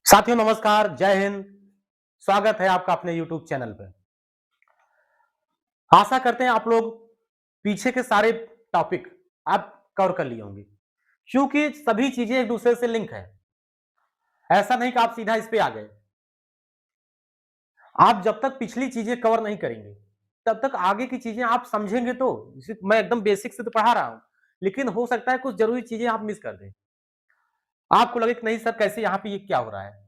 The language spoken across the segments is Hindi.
साथियों नमस्कार, जय हिंद। स्वागत है आपका अपने YouTube चैनल पे। आशा करते हैं आप लोग पीछे के सारे टॉपिक आप कवर कर लिए होंगे, क्योंकि सभी चीजें एक दूसरे से लिंक है। ऐसा नहीं कि आप सीधा इस पे आ गए। आप जब तक पिछली चीजें कवर नहीं करेंगे, तब तक आगे की चीजें आप समझेंगे तो। मैं एकदम बेसिक से तो पढ़ा रहा हूं, लेकिन हो सकता है कुछ जरूरी चीजें आप मिस कर दें। आपको लगे कि नहीं सर, कैसे यहाँ पे ये क्या हो रहा है।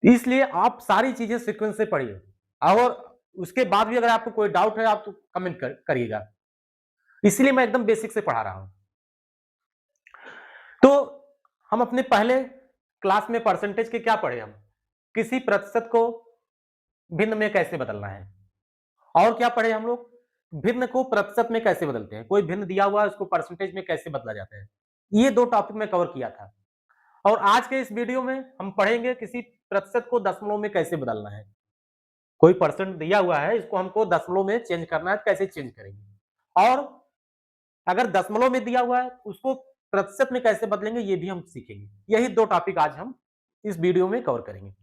इसलिए आप सारी चीजें सीक्वेंस से पढ़िए, और उसके बाद भी अगर आपको कोई डाउट है आप तो कमेंट करिएगा। इसलिए मैं एकदम बेसिक से पढ़ा रहा हूं। तो हम अपने पहले क्लास में परसेंटेज के क्या पढ़े, हम किसी प्रतिशत को भिन्न में कैसे बदलना है, और क्या पढ़े हम लोग, भिन्न को प्रतिशत में कैसे बदलते हैं। कोई भिन्न दिया हुआ है उसको परसेंटेज में कैसे बदला जाता है। ये दो टॉपिक में कवर किया था। और आज के इस वीडियो में हम पढ़ेंगे किसी प्रतिशत को दशमलव में कैसे बदलना है। कोई परसेंट दिया हुआ है, इसको हमको दशमलव में चेंज करना है, कैसे चेंज करेंगे। और अगर दशमलव में दिया हुआ है उसको प्रतिशत में कैसे बदलेंगे, ये भी हम सीखेंगे। यही दो टॉपिक आज हम इस वीडियो में कवर करेंगे।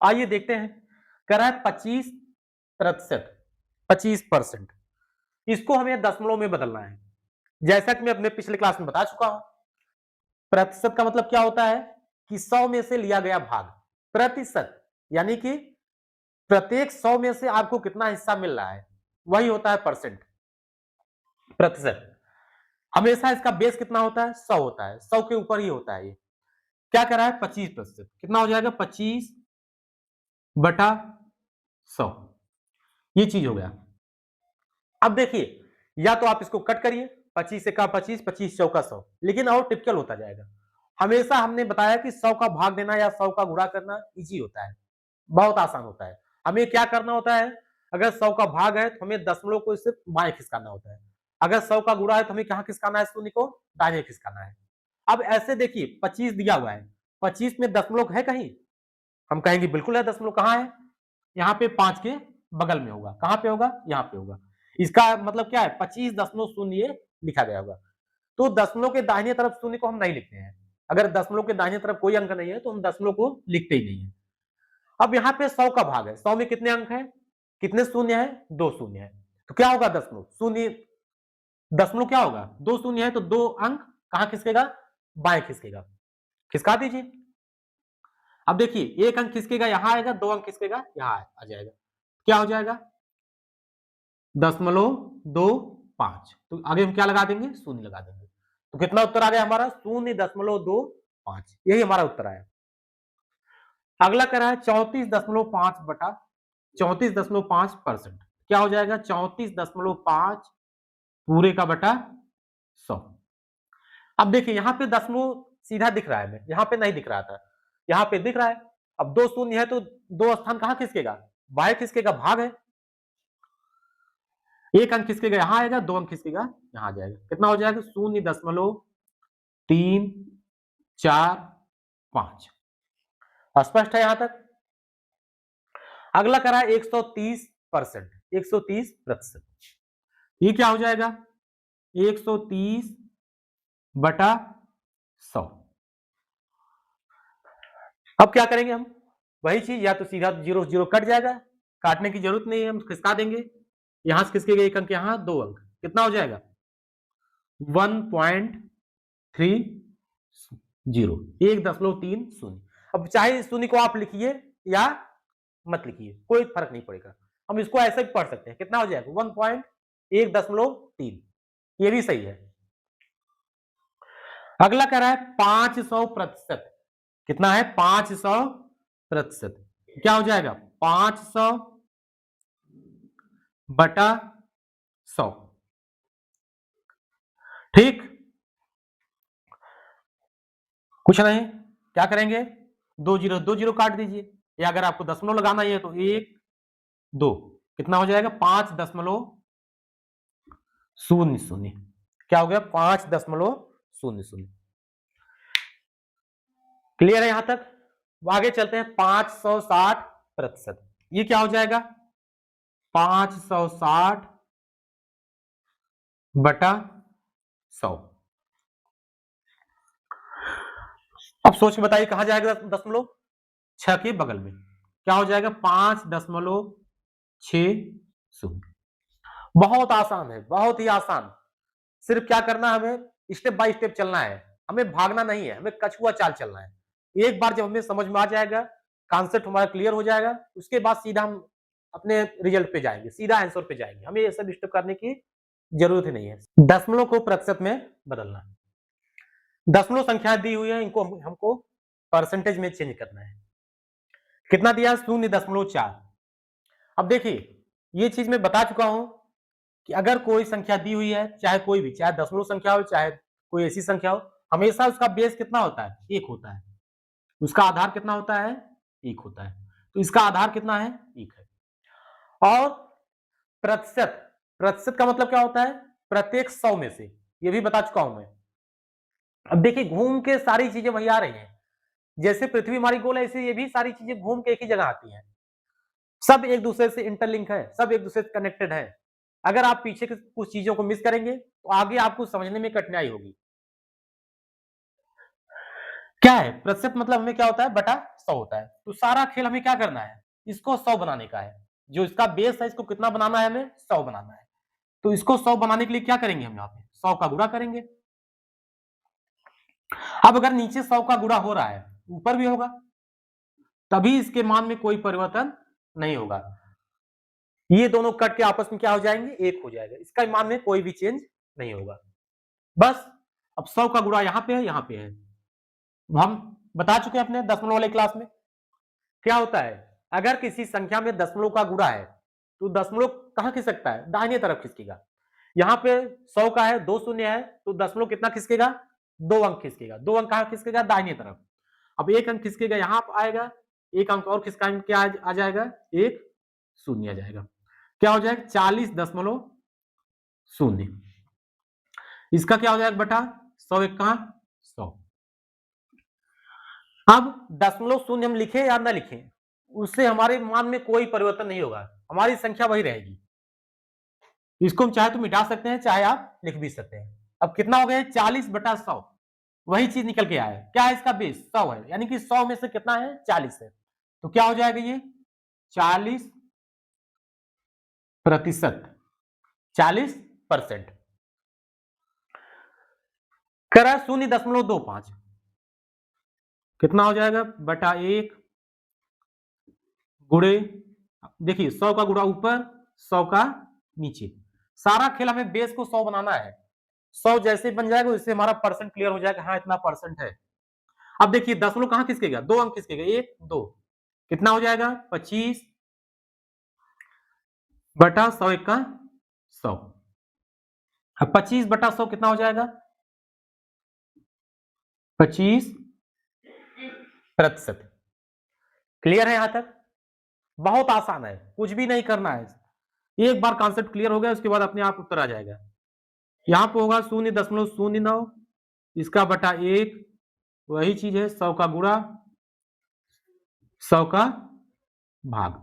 आइए देखते हैं। कह रहा है 25%, 25%, इसको हमें दशमलव में बदलना है। जैसा कि मैं अपने पिछले क्लास में बता चुका हूं, प्रतिशत का मतलब क्या होता है कि 100 में से लिया गया भाग। प्रतिशत यानी कि प्रत्येक 100 में से आपको कितना हिस्सा मिल रहा है, वही होता है परसेंट, प्रतिशत। हमेशा इसका बेस कितना होता है, 100 होता है, 100 के ऊपर ही होता है। ये क्या कर रहा है, 25%, कितना हो जाएगा, 25/100। ये चीज हो गया। अब देखिए, या तो आप इसको कट करिए, 25 का 25, 25 चौका 100, लेकिन और टिपिकल होता जाएगा। हमेशा हमने बताया कि 100 का भाग देना या 100 का गुणा करना इजी होता है, बहुत आसान होता है। हमें क्या करना होता है, अगर 100 का भाग है तो हमें दशमलव को सिर्फ बाएं खिसकाना होता है। अगर 100 का गुणा है तो हमें कहां खिसकाना है, शून्य को दाहिने खिसकाना है। अब ऐसे देखिए, 25 दिया हुआ है, 25 में दशमलव है कहीं, हम कहेंगे बिल्कुल है दशमलव। कहां है, यहाँ पे 5 के बगल में होगा। कहां पे होगा, यहाँ पे होगा। इसका मतलब क्या है, 25.0 लिखा गया होगा। तो दशमलव के दाहिने तरफ शून्य को हम नहीं लिखते हैं। अगर दशमलव के दाहिने तरफ कोई अंक नहीं है तो हम दशमलव को लिखते ही नहीं है। अब यहाँ पे 100 का भाग है, 100 में कितने अंक है, कितने शून्य है, 2 शून्य है। तो क्या होगा, दशमलव शून्य, दशमलव क्या होगा, 2 शून्य है तो 2 अंक कहां खिसकेगा, बाएं खिसकेगा। खिसका दीजिए। अब देखिए, एक अंक खिसकेगा यहां आएगा, 2 अंक खिसकेगा यहां आ जाएगा। क्या हो जाएगा, 0.25। तो आगे हम क्या लगा देंगे, शून्य लगा देंगे। तो कितना उत्तर आ गया हमारा, 0.25। यही हमारा उत्तर आया। अगला करा है 34.5/34.5%। क्या हो जाएगा, 34.5 पूरे का बटा 100। अब देखिए, यहां पे दशमलव सीधा दिख रहा है, यहां पे नहीं दिख रहा था, यहां पे दिख रहा है। अब 2 शून्य है तो 2 स्थान कहां खिसकेगा, बाएं खिसकेगा, भाग है। एक अंक खिसकेगा यहां आएगा, 2 अंक खिसकेगा यहां आ जाएगा। कितना हो जाएगा, 0.345। स्पष्ट है यहां तक। अगला करा 130%, 130%। ये क्या हो जाएगा, 130/100। अब क्या करेंगे हम, वही चीज, या तो सीधा 0 0 कट जाएगा, काटने की जरूरत नहीं है, हम खिसका देंगे। यहां से खिसकेगा एक अंक, यहां 2 अंक, कितना हो जाएगा, 1.30, 1.30। अब चाहे शून्य को आप लिखिए या मत लिखिए, कोई फर्क नहीं पड़ेगा। हम इसको ऐसे भी पढ़ सकते हैं। कितना हो जाएगा, 1.1.3। ये भी सही है। अगला कह रहा है 500%। कितना है, 500%। क्या हो जाएगा, 500/100। ठीक, कुछ नहीं, क्या करेंगे, 2 जीरो 2 जीरो काट दीजिए, या अगर आपको दशमलव लगाना है तो 1 2, कितना हो जाएगा, 5.00। क्या हो गया, 5.00। क्लियर है यहां तक। आगे चलते हैं, 560%। ये क्या हो जाएगा, 560/100। अब सोच के बताइए कहां जाएगा दशमलव? 6 के बगल में क्या हो जाएगा? 5.60। बहुत आसान है, बहुत ही आसान। सिर्फ क्या करना है, हमें स्टेप बाय स्टेप चलना है, हमें भागना नहीं है, हमें कछुआ चाल चलना है। एक बार जब हमें समझ में आ जाएगा, कॉन्सेप्ट हमारा क्लियर हो जाएगा, उसके बाद सीधा हम अपने रिजल्ट पे जाएंगे, सीधा आंसर पे जाएंगे। हमें ये सब स्टेप करने की जरूरत ही नहीं है। दशमलव को प्रतिशत में बदलना, दशमलव संख्या दी हुई है, इनको हमको परसेंटेज में चेंज करना है। कितना दिया? 0.4। अब देखिए, ये चीज मैं बता चुका हूं कि अगर कोई संख्या दी हुई है, चाहे कोई भी, चाहे दशमलव संख्या हो, चाहे कोई ऐसी संख्या हो, हमेशा उसका बेस कितना होता है? 1 होता है। उसका आधार कितना होता है? 1 होता है। तो इसका आधार कितना है? 1 है। और प्रतिशत, प्रतिशत का मतलब क्या होता है? प्रत्येक 100 में से, ये भी बता चुका हूं मैं। अब देखिए, घूम के सारी चीजें वही आ रही हैं। जैसे पृथ्वी हमारी गोल है, ऐसे ये भी सारी चीजें घूम के एक ही जगह आती हैं। सब एक दूसरे से इंटरलिंक है, सब एक दूसरे से कनेक्टेड है। अगर आप पीछे के कुछ चीजों को मिस करेंगे तो आगे आपको समझने में कठिनाई होगी। क्या है प्रतिशत? मतलब हमें क्या होता है? बटा 100 होता है। तो सारा खेल हमें क्या करना है? इसको 100 बनाने का है। जो इसका बेस है, इसको कितना बनाना है? हमें 100 बनाना है। तो इसको 100 बनाने के लिए क्या करेंगे? हम यहाँ पे 100 का गुणा करेंगे। अब अगर नीचे 100 का गुणा हो रहा है, ऊपर भी होगा, तभी इसके मान में कोई परिवर्तन नहीं होगा। ये दोनों कट के आपस में क्या हो जाएंगे? 1 हो जाएगा। इसका मान में कोई भी चेंज नहीं होगा। बस अब 100 का गुणा यहाँ पे है, यहाँ पे है। हम बता चुके हैं अपने दशमलव वाले क्लास में क्या होता है। अगर किसी संख्या में दशमलव का गुणा है तो दशमलव कहां खिसकता है? दाहिने तरफ खिसकेगा। यहाँ पे 100 का है, 2 शून्य है, तो दशमलव कितना खिसकेगा? 2 अंक खिसकेगा। 2 अंक कहां खिसकेगा? दाहिने तरफ। अब 1 अंक खिसकेगा, यहाँ आएगा। 1 अंक और खिसकाएंगे, क्या आ जाएगा? 1 शून्य आ जाएगा। क्या हो जाएगा? 40.0। इसका क्या हो जाएगा? बटा 100 एक कहां? 100। अब दशमलव शून्य हम लिखे या ना लिखे, उससे हमारे मान में कोई परिवर्तन नहीं होगा, हमारी संख्या वही रहेगी। इसको हम चाहे तो मिटा सकते हैं, चाहे आप लिख भी सकते हैं। अब कितना हो गया? 40/100। वही चीज निकल के आया। क्या है इसका बेस? 100 है, यानी कि 100 में से कितना है? 40 है। तो क्या हो जाएगा? ये 40%। 40% करा 0.25। कितना हो जाएगा? बटा 1 गुणे, देखिए 100 का गुणा ऊपर, 100 का नीचे। सारा खेल हमें बेस को 100 बनाना है। 100 जैसे बन जाएगा उससे हमारा परसेंट क्लियर हो जाएगा, हाँ इतना परसेंट है। अब देखिए दशमलव कहां खिसकेगा? 2 अंक खिसकेगा, 1 2। कितना हो जाएगा? 25/100 एक का 100। अब 25/100 कितना हो जाएगा? 25%। क्लियर है यहां तक? बहुत आसान है, कुछ भी नहीं करना है। एक बार कॉन्सेप्ट क्लियर हो गया उसके बाद अपने आप उत्तर आ जाएगा। यहां पर होगा 0.09, इसका बटा 1, वही चीज है 100 का गुणा, 100 का भाग।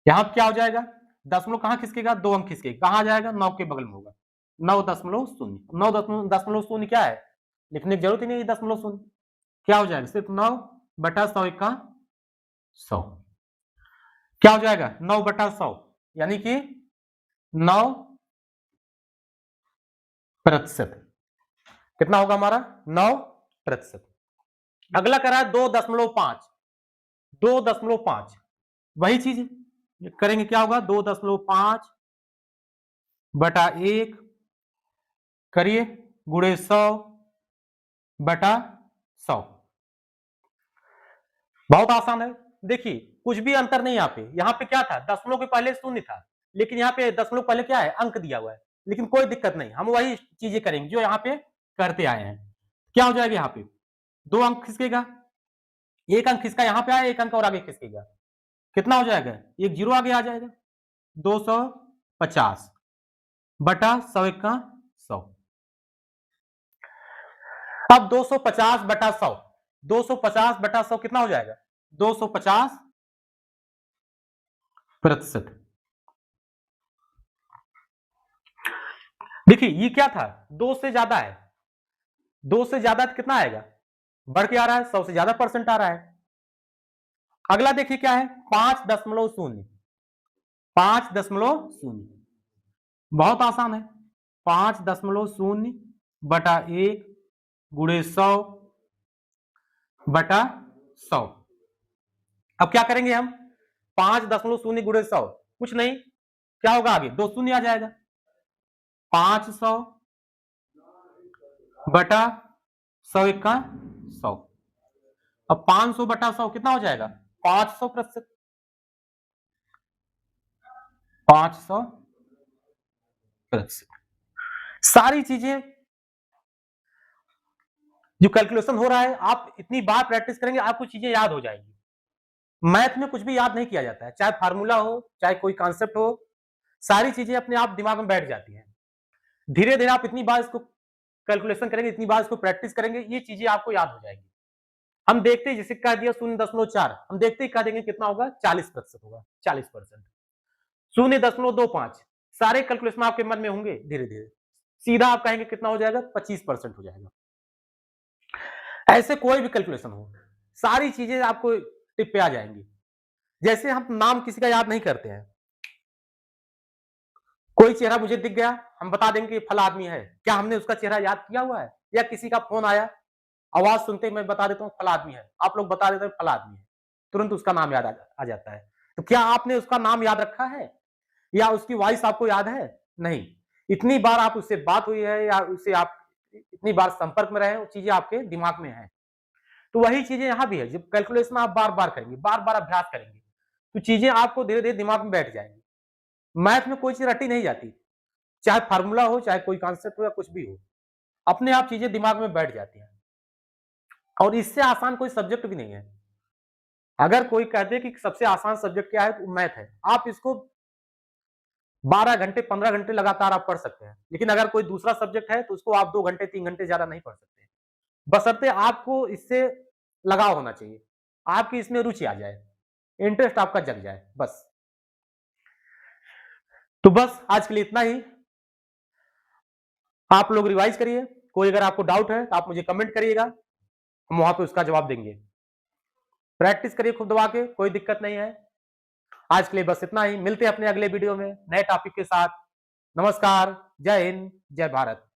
यहां क्या हो जाएगा? दशमलव कहां खिसकेगा? 2 अंक खिसकेगा, कहां जाएगा? 9 के बगल में होगा। 9.0। 9.0 क्या है? लिखने की जरूरत ही नहीं है। 0.0 क्या हो जाएगा? सिर्फ 9/100 एक का 100। क्या हो जाएगा? 9/100 यानी कि 9%। कितना होगा हमारा? 9%। अगला करा 2.5। 2.5 वही चीज करेंगे। क्या होगा? 2.5/1 करिए गुणे 100/100। बहुत आसान है। देखिए कुछ भी अंतर नहीं। यहाँ पे क्या था? दशमलव के पहले शून्य था, लेकिन यहाँ पे दशमलव पहले क्या है? अंक दिया हुआ है। लेकिन कोई दिक्कत नहीं, हम वही चीजें करेंगे जो यहाँ पे करते आए हैं। क्या हो जाएगा? यहाँ पे 2 अंक खिसकेगा, 1 अंक खिसका यहाँ पे आया, 1 अंक और आगे खिसकेगा। कितना हो जाएगा? एक जीरो आगे आ जाएगा। 250/100 एक का 100। अब 250/100, 250/100 कितना हो जाएगा? 250%। देखिए ये क्या था? 2 से ज्यादा है, 2 से ज्यादा तो कितना आएगा? बढ़ के आ रहा है, 100 से ज्यादा परसेंट आ रहा है। अगला देखिए क्या है, 5.0, 5.0, बहुत आसान है। 5.0 बटा 1 गुणे 100 बटा 100। अब क्या करेंगे हम, 5.0 गुणे 100, कुछ नहीं, क्या होगा आगे, 2 शून्य आ जाएगा, 500 बटा 100 1 100। अब 500 बटा 100 कितना हो जाएगा, 500%, 500%। सारी चीजें जो कैलकुलेशन हो रहा है, आप इतनी बार प्रैक्टिस करेंगे आपको चीजें याद हो जाएंगी। मैथ में कुछ भी याद नहीं किया जाता है, चाहे फार्मूला हो चाहे कोई कॉन्सेप्ट हो, सारी चीजें अपने आप दिमाग में बैठ जाती हैं। धीरे धीरे आप इतनी बार इसको कैलकुलेशन करेंगे, इतनी बार इसको प्रैक्टिस करेंगे, ये चीजें आपको याद हो जाएंगी। हम देखते ही जैसे कह दिया 0.4, हम देखते ही कह देंगे कितना होगा, 40% होगा, 40%। 0.25, सारे कैलकुलेशन आपके मन में होंगे, धीरे धीरे सीधा आप कहेंगे कितना हो जाएगा, 25% हो जाएगा। ऐसे कोई भी कैलकुलेशन हो, सारी चीजें आपको टिप पे आ जाएंगी। जैसे हम नाम किसी का याद नहीं करते हैं, कोई चेहरा मुझे दिख गया, हम बता देंगे कि फला आदमी है, क्या हमने उसका चेहरा याद किया हुआ है, या किसी का फोन आया, आवाज सुनते ही मैं बता देता हूँ फला आदमी है, आप लोग बता देते हैं फला आदमी है, तुरंत उसका नाम याद आ जाता है। तो क्या आपने उसका नाम याद रखा है, या उसकी वॉइस आपको याद है, नहीं। इतनी बार आप उससे बात हुई है, या उससे आप इतनी बार संपर्क में रहे, वो चीजें आपके दिमाग में है। तो वही चीजें यहाँ भी है, जब कैलकुलेशन आप बार बार करेंगे, बार बार अभ्यास करेंगे, तो चीजें आपको धीरे धीरे दिमाग में बैठ जाएंगी। मैथ में कोई चीज रटी नहीं जाती, चाहे फार्मूला हो चाहे कोई कॉन्सेप्ट हो या कुछ भी हो, अपने आप चीजें दिमाग में बैठ जाती हैं। और इससे आसान कोई सब्जेक्ट भी नहीं है। अगर कोई कहते हैं कि सबसे आसान सब्जेक्ट क्या है, तो मैथ है। आप इसको 12 घंटे 15 घंटे लगातार आप पढ़ सकते हैं, लेकिन अगर कोई दूसरा सब्जेक्ट है तो उसको आप 2 घंटे 3 घंटे ज्यादा नहीं पढ़ सकते, बशर्ते आपको इससे लगाव होना चाहिए, आपकी इसमें रुचि आ जाए, इंटरेस्ट आपका जग जाए, बस। तो बस आज के लिए इतना ही। आप लोग रिवाइज करिए, कोई अगर आपको डाउट है तो आप मुझे कमेंट करिएगा, हम वहां पे उसका जवाब देंगे। प्रैक्टिस करिए खूब दबा के, कोई दिक्कत नहीं है। आज के लिए बस इतना ही, मिलते हैं अपने अगले वीडियो में नए टॉपिक के साथ। नमस्कार, जय हिंद, जय भारत।